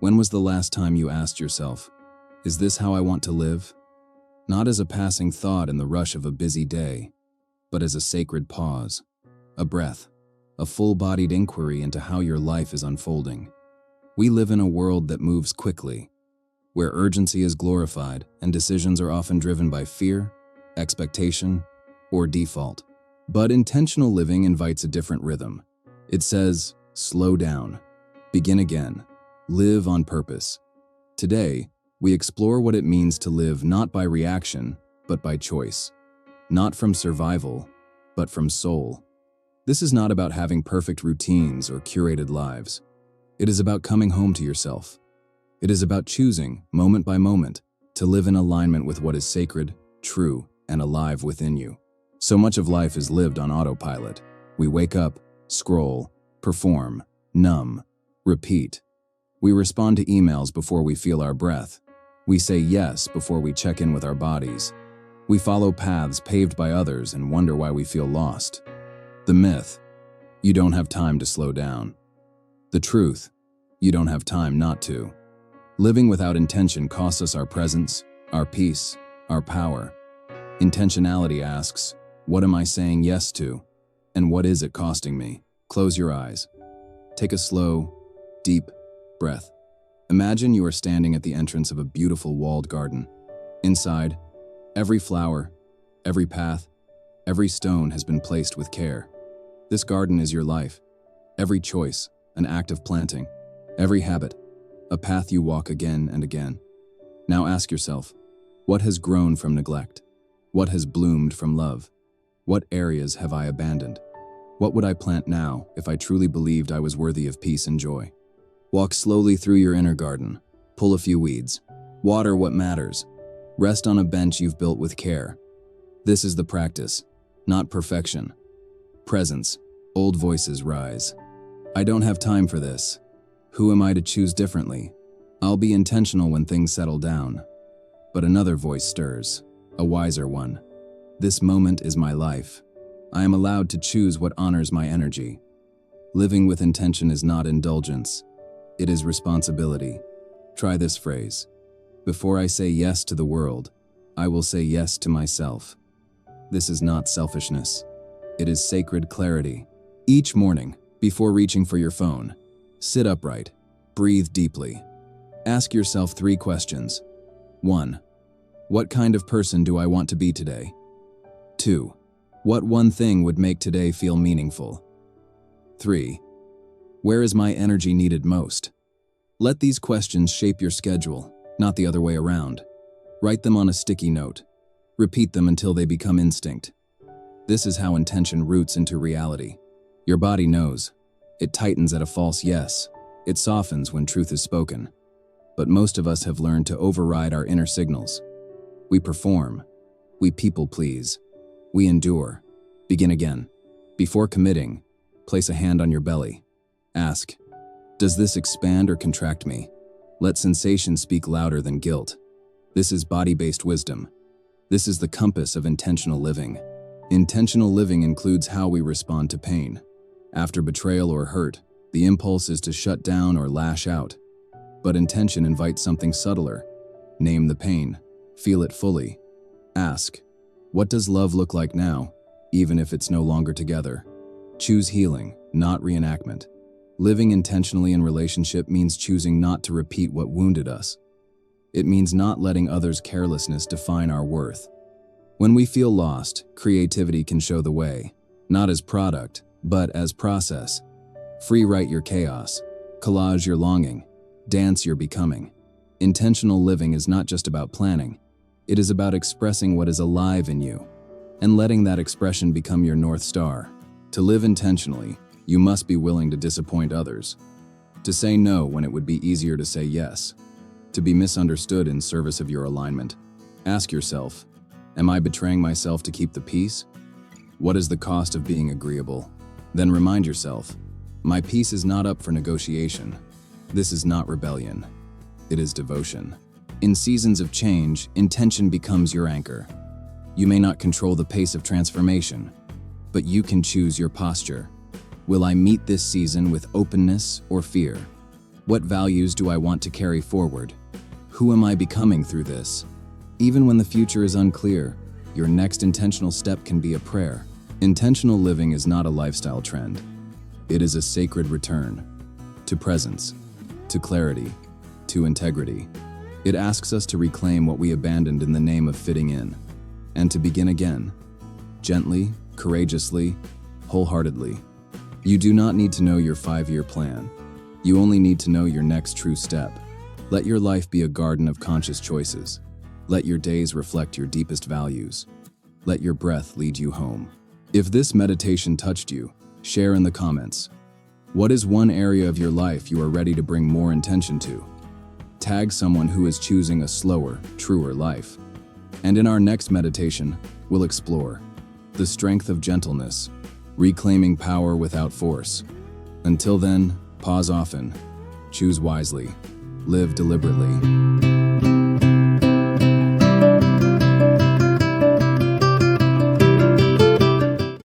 When was the last time you asked yourself, is this how I want to live? Not as a passing thought in the rush of a busy day, but as a sacred pause, a breath, a full-bodied inquiry into how your life is unfolding. We live in a world that moves quickly, where urgency is glorified and decisions are often driven by fear, expectation, or default. But intentional living invites a different rhythm. It says, slow down, begin again, live on purpose. Today, we explore what it means to live not by reaction, but by choice. Not from survival, but from soul. This is not about having perfect routines or curated lives. It is about coming home to yourself. It is about choosing, moment by moment, to live in alignment with what is sacred, true, and alive within you. So much of life is lived on autopilot. We wake up, scroll, perform, numb, repeat. We respond to emails before we feel our breath. We say yes before we check in with our bodies. We follow paths paved by others and wonder why we feel lost. The myth, you don't have time to slow down. The truth, you don't have time not to. Living without intention costs us our presence, our peace, our power. Intentionality asks, what am I saying yes to? And what is it costing me? Close your eyes. Take a slow, deep breath. Imagine you are standing at the entrance of a beautiful walled garden. Inside, every flower, every path, every stone has been placed with care. This garden is your life. Every choice, an act of planting. Every habit, a path you walk again and again. Now ask yourself, what has grown from neglect? What has bloomed from love? What areas have I abandoned? What would I plant now if I truly believed I was worthy of peace and joy? Walk slowly through your inner garden. Pull a few weeds. Water what matters. Rest on a bench you've built with care. This is the practice, not perfection. Presence. Old voices rise. I don't have time for this. Who am I to choose differently? I'll be intentional when things settle down. But another voice stirs, a wiser one. This moment is my life. I am allowed to choose what honors my energy. Living with intention is not indulgence. It is responsibility. Try this phrase. Before I say yes to the world, I will say yes to myself. This is not selfishness. It is sacred clarity. Each morning, before reaching for your phone, sit upright, breathe deeply. Ask yourself 3 questions. 1. What kind of person do I want to be today? 2. What one thing would make today feel meaningful? 3. Where is my energy needed most? Let these questions shape your schedule, not the other way around. Write them on a sticky note. Repeat them until they become instinct. This is how intention roots into reality. Your body knows. It tightens at a false yes. It softens when truth is spoken. But most of us have learned to override our inner signals. We perform. We people please. We endure. Begin again. Before committing, place a hand on your belly. Ask, does this expand or contract me? Let sensation speak louder than guilt. This is body-based wisdom. This is the compass of intentional living. Intentional living includes how we respond to pain. After betrayal or hurt, the impulse is to shut down or lash out. But intention invites something subtler. Name the pain. Feel it fully. Ask, what does love look like now, even if it's no longer together? Choose healing, not reenactment. Living intentionally in relationship means choosing not to repeat what wounded us. It means not letting others' carelessness define our worth. When we feel lost, creativity can show the way, not as product, but as process. Free-write your chaos, collage your longing, dance your becoming. Intentional living is not just about planning. It is about expressing what is alive in you, and letting that expression become your North Star. To live intentionally, you must be willing to disappoint others. To say no when it would be easier to say yes. To be misunderstood in service of your alignment. Ask yourself, am I betraying myself to keep the peace? What is the cost of being agreeable? Then remind yourself, my peace is not up for negotiation. This is not rebellion. It is devotion. In seasons of change, intention becomes your anchor. You may not control the pace of transformation, but you can choose your posture. Will I meet this season with openness or fear? What values do I want to carry forward? Who am I becoming through this? Even when the future is unclear, your next intentional step can be a prayer. Intentional living is not a lifestyle trend. It is a sacred return to presence, to clarity, to integrity. It asks us to reclaim what we abandoned in the name of fitting in, and to begin again, gently, courageously, wholeheartedly. You do not need to know your 5-year plan. You only need to know your next true step. Let your life be a garden of conscious choices. Let your days reflect your deepest values. Let your breath lead you home. If this meditation touched you, share in the comments. What is one area of your life you are ready to bring more intention to? Tag someone who is choosing a slower, truer life. And in our next meditation, we'll explore the strength of gentleness, reclaiming power without force. Until then, pause often, choose wisely, live deliberately.